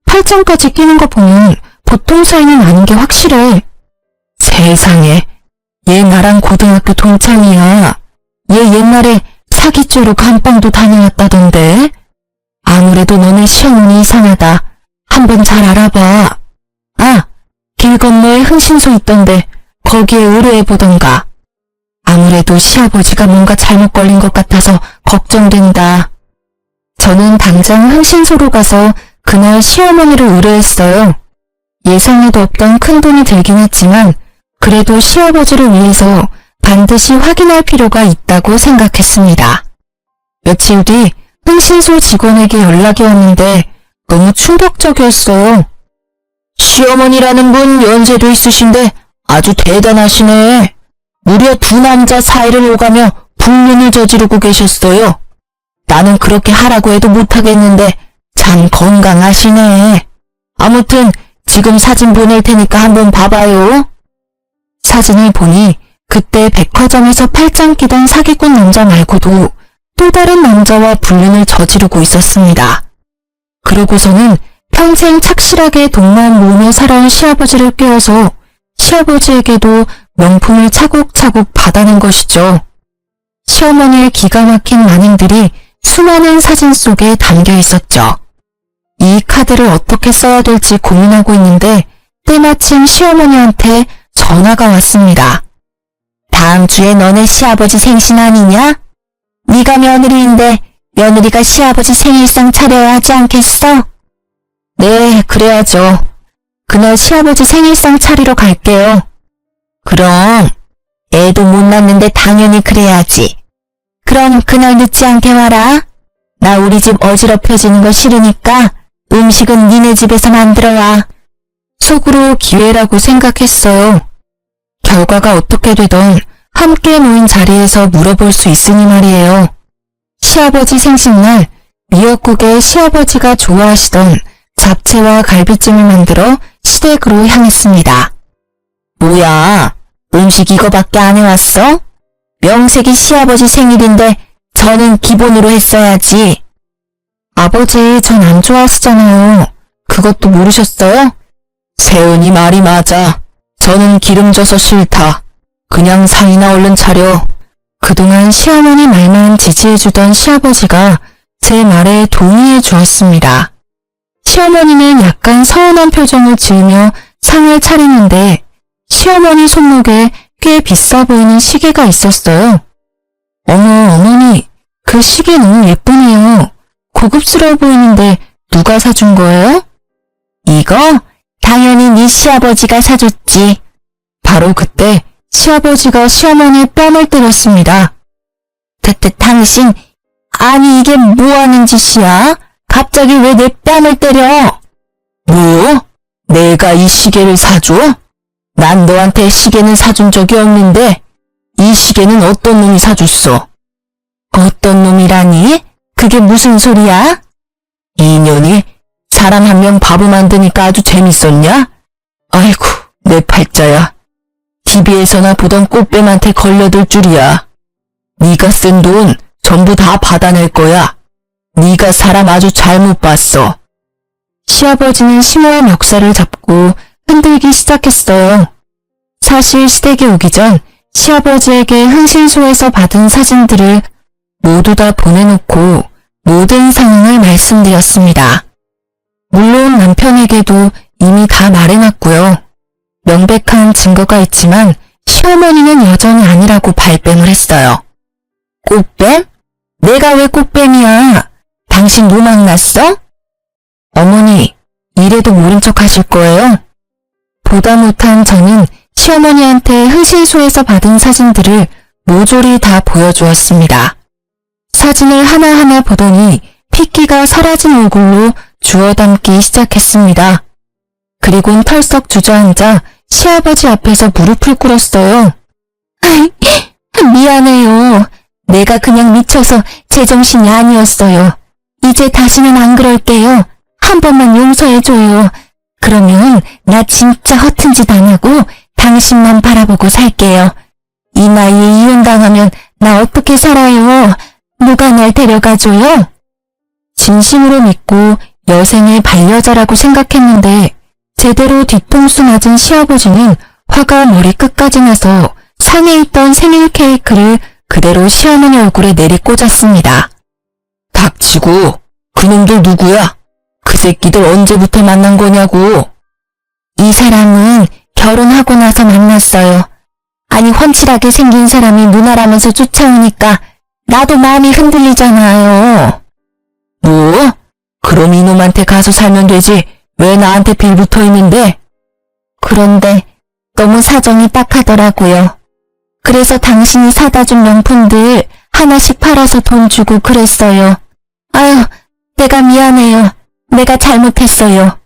팔짱까지 끼는 거 보면 보통 사이는 아닌 게 확실해. 세상에, 얘 나랑 고등학교 동창이야. 얘 옛날에 사기 쪽으로 감방도 다녀왔다던데. 아무래도 너네 시어머니 이상하다. 한번 잘 알아봐. 아, 길 건너에 흥신소 있던데 거기에 의뢰해보던가. 아무래도 시아버지가 뭔가 잘못 걸린 것 같아서 걱정된다. 저는 당장 흥신소로 가서 그날 시어머니를 의뢰했어요. 예상에도 없던 큰돈이 들긴 했지만 그래도 시아버지를 위해서 반드시 확인할 필요가 있다고 생각했습니다. 며칠 뒤 흥신소 직원에게 연락이 왔는데 너무 충격적이었어요. 시어머니라는 분 연세도 있으신데 아주 대단하시네. 무려 두 남자 사이를 오가며 불륜을 저지르고 계셨어요. 나는 그렇게 하라고 해도 못하겠는데 참 건강하시네. 아무튼 지금 사진 보낼 테니까 한번 봐봐요. 사진을 보니 그때 백화점에서 팔짱 끼던 사기꾼 남자 말고도 또 다른 남자와 불륜을 저지르고 있었습니다. 그러고서는 평생 착실하게 돈만 모으며 살아온 시아버지를 꿰어서 시아버지에게도 명품을 차곡차곡 받아낸 것이죠. 시어머니의 기가 막힌 만행들이 수많은 사진 속에 담겨 있었죠. 이 카드를 어떻게 써야 될지 고민하고 있는데 때마침 시어머니한테 전화가 왔습니다. 다음 주에 너네 시아버지 생신 아니냐? 네가 며느리인데 며느리가 시아버지 생일상 차려야 하지 않겠어? 네, 그래야죠. 그날 시아버지 생일상 차리러 갈게요. 그럼 애도 못 낳는데 당연히 그래야지. 그럼 그날 늦지 않게 와라. 나 우리 집 어지럽혀지는 거 싫으니까 음식은 니네 집에서 만들어와. 속으로 기회라고 생각했어요. 결과가 어떻게 되던 함께 모인 자리에서 물어볼 수 있으니 말이에요. 시아버지 생신날 미역국에 시아버지가 좋아하시던 잡채와 갈비찜을 만들어 시댁으로 향했습니다. 뭐야, 음식 이거밖에 안 해왔어? 명색이 시아버지 생일인데 저는 기본으로 했어야지. 아버지 전 안 좋아하시잖아요. 그것도 모르셨어요? 세은이 말이 맞아. 저는 기름져서 싫다. 그냥 상이나 얼른 차려. 그동안 시어머니 말만 지지해주던 시아버지가 제 말에 동의해 주었습니다. 시어머니는 약간 서운한 표정을 지으며 상을 차리는데 시어머니 손목에 꽤 비싸 보이는 시계가 있었어요. 어머, 어머니, 그 시계 너무 예쁘네요. 고급스러워 보이는데 누가 사준 거예요? 이거? 당연히 네 시아버지가 사줬지. 바로 그때 시아버지가 시어머니의 뺨을 때렸습니다. 당신, 아니 이게 뭐하는 짓이야? 갑자기 왜 내 뺨을 때려? 뭐? 내가 이 시계를 사줘? 난 너한테 시계는 사준 적이 없는데 이 시계는 어떤 놈이 사줬어? 어떤 놈이라니? 그게 무슨 소리야? 이년이 사람 한 명 바보 만드니까 아주 재밌었냐? 아이고, 내 팔자야. TV에서나 보던 꽃뱀한테 걸려들 줄이야. 네가 쓴 돈 전부 다 받아낼 거야. 네가 사람 아주 잘못 봤어. 시아버지는 심호의 멱살을 잡고 흔들기 시작했어요. 사실 시댁에 오기 전 시아버지에게 흥신소에서 받은 사진들을 모두 다 보내놓고 모든 상황을 말씀드렸습니다. 물론 남편에게도 이미 다 말해놨고요. 명백한 증거가 있지만 시어머니는 여전히 아니라고 발뺌을 했어요. 꽃뱀? 내가 왜 꽃뱀이야? 당신 노망 났어? 어머니, 이래도 모른 척 하실 거예요? 보다 못한 저는 시어머니한테 흥신소에서 받은 사진들을 모조리 다 보여주었습니다. 사진을 하나하나 보더니 핏기가 사라진 얼굴로 주워 담기 시작했습니다. 그리곤 털썩 주저앉아 시아버지 앞에서 무릎을 꿇었어요. 미안해요. 내가 그냥 미쳐서 제정신이 아니었어요. 이제 다시는 안 그럴게요. 한 번만 용서해줘요. 그러면 나 진짜 허튼 짓 안 하고 당신만 바라보고 살게요. 이 나이에 이혼당하면 나 어떻게 살아요? 누가 날 데려가줘요? 진심으로 믿고 여생의 반려자라고 생각했는데 제대로 뒤통수 맞은 시아버지는 화가 머리끝까지 나서 상에 있던 생일 케이크를 그대로 시어머니 얼굴에 내리꽂았습니다. 닥치고 그놈들 누구야? 그 새끼들 언제부터 만난 거냐고. 이 사람은 결혼하고 나서 만났어요. 아니 훤칠하게 생긴 사람이 누나라면서 쫓아오니까 나도 마음이 흔들리잖아요. 뭐? 그럼 이놈한테 가서 살면 되지. 왜 나한테 빌붙어 있는데? 그런데 너무 사정이 딱하더라고요. 그래서 당신이 사다 준 명품들 하나씩 팔아서 돈 주고 그랬어요. 아유, 내가 미안해요. 내가 잘못했어요.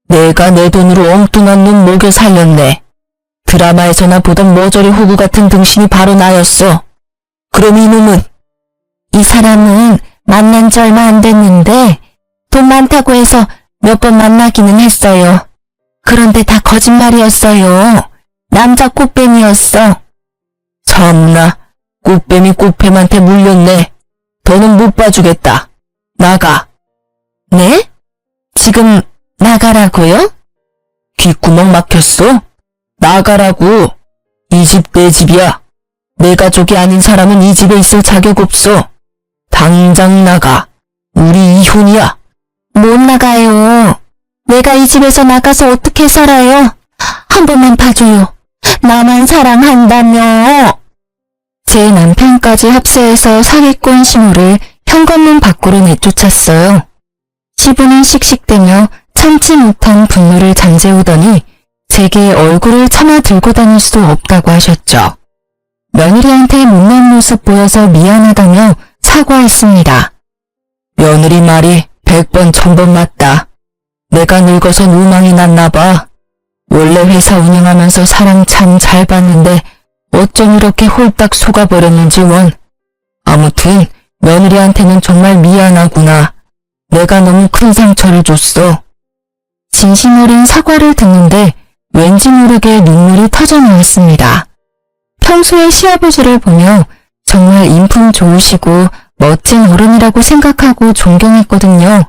내가 내 돈으로 엉뚱한 놈 먹여 살렸네. 드라마에서나 보던 머저리 호구 같은 등신이 바로 나였어. 그럼 이놈은? 이 사람은 만난 지 얼마 안 됐는데 돈 많다고 해서 몇 번 만나기는 했어요. 그런데 다 거짓말이었어요. 남자 꽃뱀이었어. 참나, 꽃뱀이 꽃뱀한테 물렸네. 더는 못 봐주겠다. 나가. 네? 지금 나가라고요? 귓구멍 막혔어? 나가라고. 이 집 내 집이야. 내 가족이 아닌 사람은 이 집에 있을 자격 없어. 당장 나가. 우리 이혼이야. 못 나가요. 내가 이 집에서 나가서 어떻게 살아요? 한 번만 봐줘요. 나만 사랑한다며. 제 남편까지 합세해서 사기꾼 신호를 현관문 밖으로 내쫓았어요. 시부는 씩씩대며 참지 못한 분노를 잠재우더니 제게 얼굴을 차마 들고 다닐 수 없다고 하셨죠. 며느리한테 못난 모습 보여서 미안하다며 사과했습니다. 며느리 말이 100번 1000번 맞다. 내가 늙어서 누망이 났나 봐. 원래 회사 운영하면서 사람 참 잘 봤는데 어쩜 이렇게 홀딱 속아버렸는지 원. 아무튼 며느리한테는 정말 미안하구나. 내가 너무 큰 상처를 줬어. 진심 어린 사과를 듣는데 왠지 모르게 눈물이 터져나왔습니다. 평소에 시아버지를 보며 정말 인품 좋으시고 멋진 어른이라고 생각하고 존경했거든요.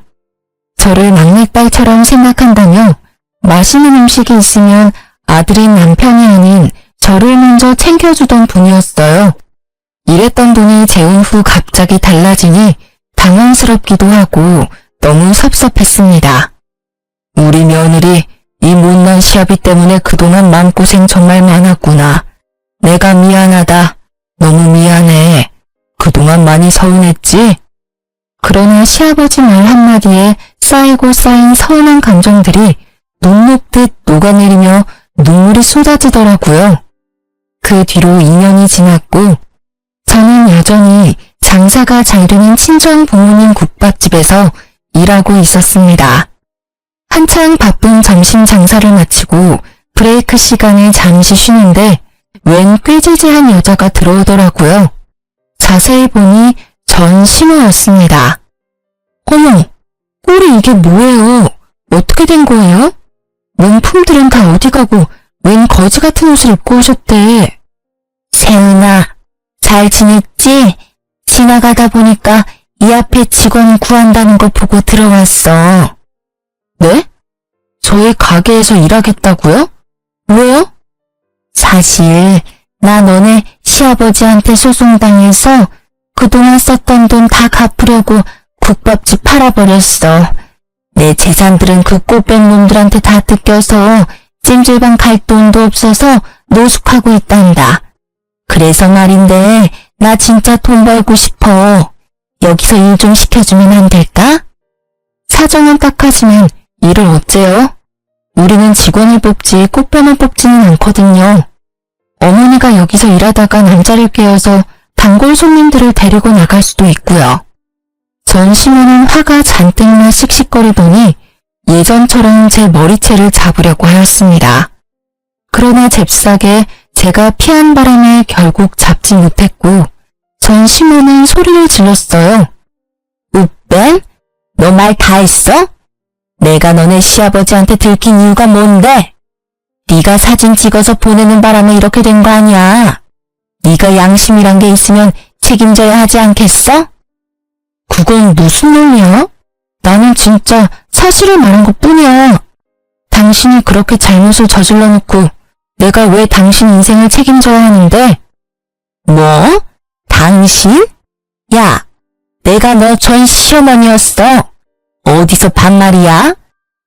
저를 막내딸처럼 생각한다며 맛있는 음식이 있으면 아들인 남편이 아닌 저를 먼저 챙겨주던 분이었어요. 일했던 돈이 재혼 후 갑자기 달라지니 당황스럽기도 하고 너무 섭섭했습니다. 우리 며느리 이 못난 시아비 때문에 그동안 마음고생 정말 많았구나. 내가 미안하다. 너무 미안해. 그동안 많이 서운했지? 그러나 시아버지 말 한마디에 쌓이고 쌓인 서운한 감정들이 눈 녹듯 녹아내리며 눈물이 쏟아지더라고요. 그 뒤로 2년이 지났고 저는 여전히 장사가 잘 되는 친정 부모님 국밥집에서 일하고 있었습니다. 한창 바쁜 점심 장사를 마치고 브레이크 시간에 잠시 쉬는데 웬 꾀지지한 여자가 들어오더라고요. 자세히 보니 전 신호였습니다. 어머, 꼴이 이게 뭐예요? 어떻게 된 거예요? 명품들은 다 어디 가고 웬 거지 같은 옷을 입고 오셨대. 세은아, 잘 지냈지? 지나가다 보니까 이 앞에 직원 구한다는 거 보고 들어왔어. 네? 저희 가게에서 일하겠다고요? 왜요? 사실 나 너네 시아버지한테 소송당해서 그동안 썼던 돈 다 갚으려고 국밥집 팔아버렸어. 내 재산들은 그 꽃뱀 놈들한테 다 뜯겨서 찜질방 갈 돈도 없어서 노숙하고 있단다. 그래서 말인데 나 진짜 돈 벌고 싶어. 여기서 일 좀 시켜주면 안 될까? 사정은 딱하지만 일을 어째요? 우리는 직원을 뽑지 꽃뱀을 뽑지는 않거든요. 어머니가 여기서 일하다가 남자를 깨어서 단골 손님들을 데리고 나갈 수도 있고요. 전 시모는 화가 잔뜩 나 씩씩거리더니 예전처럼 제 머리채를 잡으려고 하였습니다. 그러나 잽싸게 제가 피한 바람에 결국 잡지 못했고 전 시모는 소리를 질렀어요. 우뺀? 너 말 다 했어? 내가 너네 시아버지한테 들킨 이유가 뭔데? 네가 사진 찍어서 보내는 바람에 이렇게 된 거 아니야. 네가 양심이란 게 있으면 책임져야 하지 않겠어? 그건 무슨 논리야? 나는 진짜 사실을 말한 것뿐이야. 당신이 그렇게 잘못을 저질러 놓고 내가 왜 당신 인생을 책임져야 하는데? 뭐? 당신? 야, 내가 너 전 시어머니였어. 어디서 반말이야?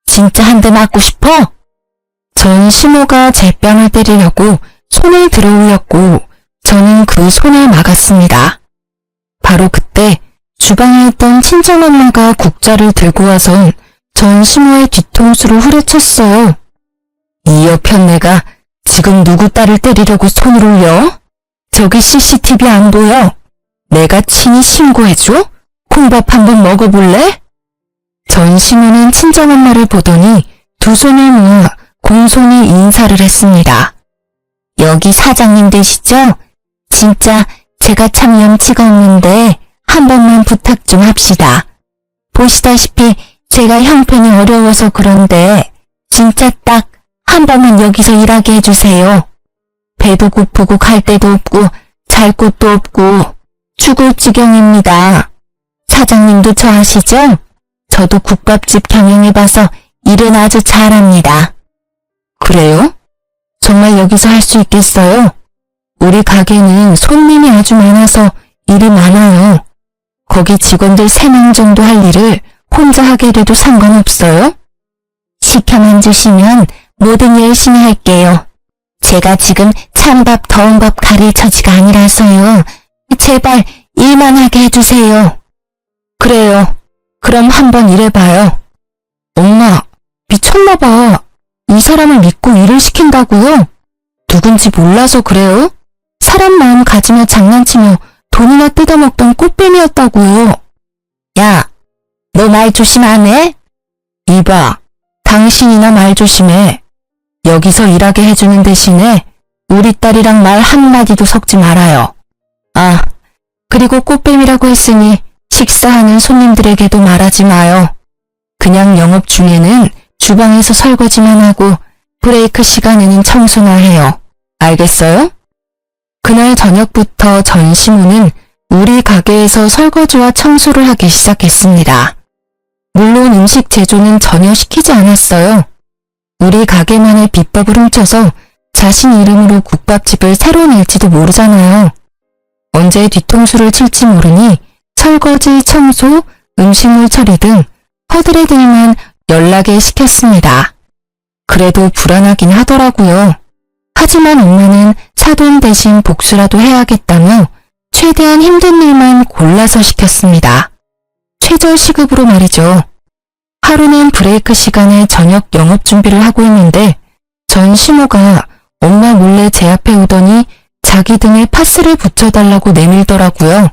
진짜 한 대 맞고 싶어? 전 시모가 제 뺨을 때리려고 손을 들어 올렸고 저는 그 손을 막았습니다. 바로 그때 주방에 있던 친정엄마가 국자를 들고 와선 전 시모의 뒤통수를 후려쳤어요. 이 여편네가 지금 누구 딸을 때리려고 손을 올려? 저기 CCTV 안 보여? 내가 친히 신고해줘? 콩밥 한번 먹어볼래? 전 시모는 친정엄마를 보더니 두 손을 모아 공손히 인사를 했습니다. 여기 사장님 되시죠? 진짜 제가 참 염치가 없는데 한 번만 부탁 좀 합시다. 보시다시피 제가 형편이 어려워서 그런데 진짜 딱 한 번만 여기서 일하게 해주세요. 배도 고프고 갈 데도 없고 잘 곳도 없고 죽을 지경입니다. 사장님도 저 아시죠? 저도 국밥집 경영해봐서 일은 아주 잘합니다. 그래요? 정말 여기서 할 수 있겠어요? 우리 가게는 손님이 아주 많아서 일이 많아요. 거기 직원들 3명 정도 할 일을 혼자 하게 돼도 상관없어요? 시켜만 주시면 뭐든 열심히 할게요. 제가 지금 찬밥 더운 밥 가릴 처지가 아니라서요. 제발 일만 하게 해주세요. 그래요. 그럼 한번 일해봐요. 엄마, 미쳤나봐. 이 사람을 믿고 일을 시킨다고요? 누군지 몰라서 그래요? 사람 마음 가지며 장난치며 돈이나 뜯어먹던 꽃뱀이었다고요. 야, 너 말 조심 안 해? 이봐, 당신이나 말 조심해. 여기서 일하게 해주는 대신에 우리 딸이랑 말 한마디도 섞지 말아요. 아, 그리고 꽃뱀이라고 했으니 식사하는 손님들에게도 말하지 마요. 그냥 영업 중에는 주방에서 설거지만 하고 브레이크 시간에는 청소나 해요. 알겠어요? 그날 저녁부터 전 시모는 우리 가게에서 설거지와 청소를 하기 시작했습니다. 물론 음식 제조는 전혀 시키지 않았어요. 우리 가게만의 비법을 훔쳐서 자신 이름으로 국밥집을 새로 낼지도 모르잖아요. 언제 뒤통수를 칠지 모르니 설거지, 청소, 음식물 처리 등 허들의 일만 연락에 시켰습니다. 그래도 불안하긴 하더라고요. 하지만 엄마는 사돈 대신 복수라도 해야겠다며 최대한 힘든 일만 골라서 시켰습니다. 최저 시급으로 말이죠. 하루는 브레이크 시간에 저녁 영업 준비를 하고 있는데 전 시모가 엄마 몰래 제 앞에 오더니 자기 등에 파스를 붙여달라고 내밀더라고요.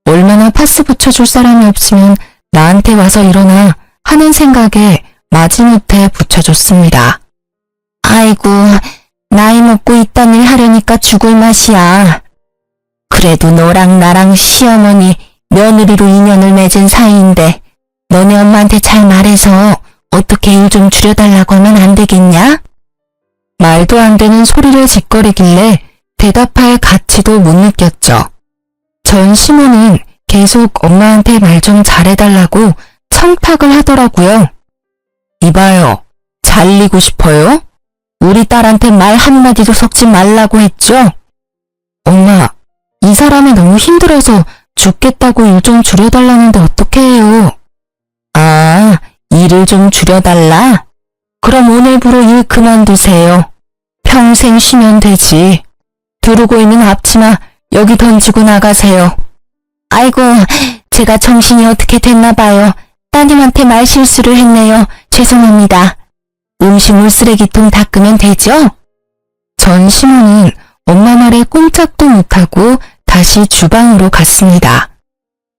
얼마나 파스 붙여줄 사람이 없으면 나한테 와서 일어나 하는 생각에 마지못해 붙여줬습니다. 아이고, 나이 먹고 이딴 일 하려니까 죽을 맛이야. 그래도 너랑 나랑 시어머니, 며느리로 인연을 맺은 사이인데 너네 엄마한테 잘 말해서 어떻게 일 좀 줄여달라고 하면 안 되겠냐? 말도 안 되는 소리를 짓거리길래 대답할 가치도 못 느꼈죠. 전 시모는 계속 엄마한테 말 좀 잘해달라고 청탁을 하더라고요. 이봐요. 잘리고 싶어요? 우리 딸한테 말 한마디도 섞지 말라고 했죠? 엄마, 이 사람이 너무 힘들어서 죽겠다고 일 좀 줄여달라는데 어떻게 해요? 아, 일을 좀 줄여달라? 그럼 오늘부로 일 그만두세요. 평생 쉬면 되지. 두르고 있는 앞치마 여기 던지고 나가세요. 아이고, 제가 정신이 어떻게 됐나 봐요. 따님한테 말 실수를 했네요. 죄송합니다. 음식물 쓰레기통 닦으면 되죠? 전 시모는 엄마 말에 꼼짝도 못하고 다시 주방으로 갔습니다.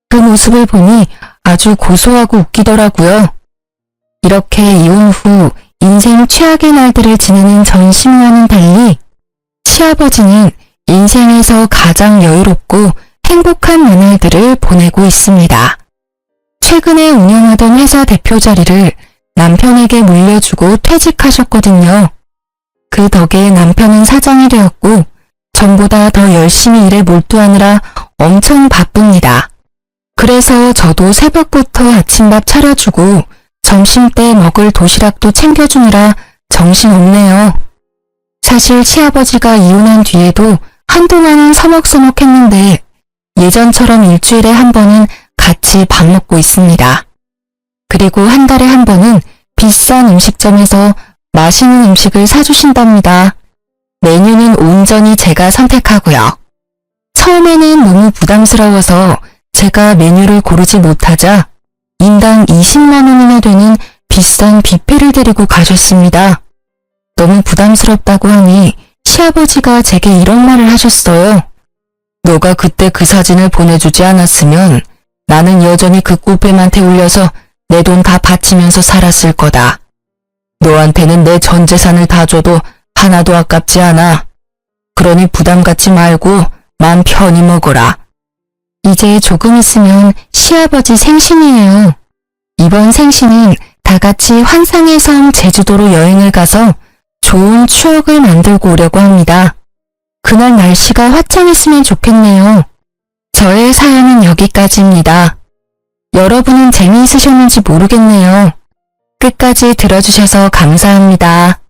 그 모습을 보니 아주 고소하고 웃기더라고요. 이렇게 이혼 후 인생 최악의 날들을 지내는 전 시모와는 달리 시아버지는 인생에서 가장 여유롭고 행복한 나날들을 보내고 있습니다. 최근에 운영하던 회사 대표 자리를 남편에게 물려주고 퇴직하셨거든요. 그 덕에 남편은 사장이 되었고 전보다 더 열심히 일에 몰두하느라 엄청 바쁩니다. 그래서 저도 새벽부터 아침밥 차려주고 점심때 먹을 도시락도 챙겨주느라 정신없네요. 사실 시아버지가 이혼한 뒤에도 한동안은 서먹서먹했는데 예전처럼 일주일에 한 번은 같이 밥 먹고 있습니다. 그리고 한 달에 한 번은 비싼 음식점에서 맛있는 음식을 사주신답니다. 메뉴는 온전히 제가 선택하고요. 처음에는 너무 부담스러워서 제가 메뉴를 고르지 못하자 인당 20만 원이나 되는 비싼 뷔페를 데리고 가셨습니다. 너무 부담스럽다고 하니 시아버지가 제게 이런 말을 하셨어요. 너가 그때 그 사진을 보내주지 않았으면 나는 여전히 그 뷔페한테 울려서 내 돈 다 바치면서 살았을 거다. 너한테는 내 전 재산을 다 줘도 하나도 아깝지 않아. 그러니 부담 갖지 말고 마음 편히 먹어라. 이제 조금 있으면 시아버지 생신이에요. 이번 생신은 다 같이 환상의 섬 제주도로 여행을 가서 좋은 추억을 만들고 오려고 합니다. 그날 날씨가 화창했으면 좋겠네요. 저의 사연은 여기까지입니다. 여러분은 재미있으셨는지 모르겠네요. 끝까지 들어주셔서 감사합니다.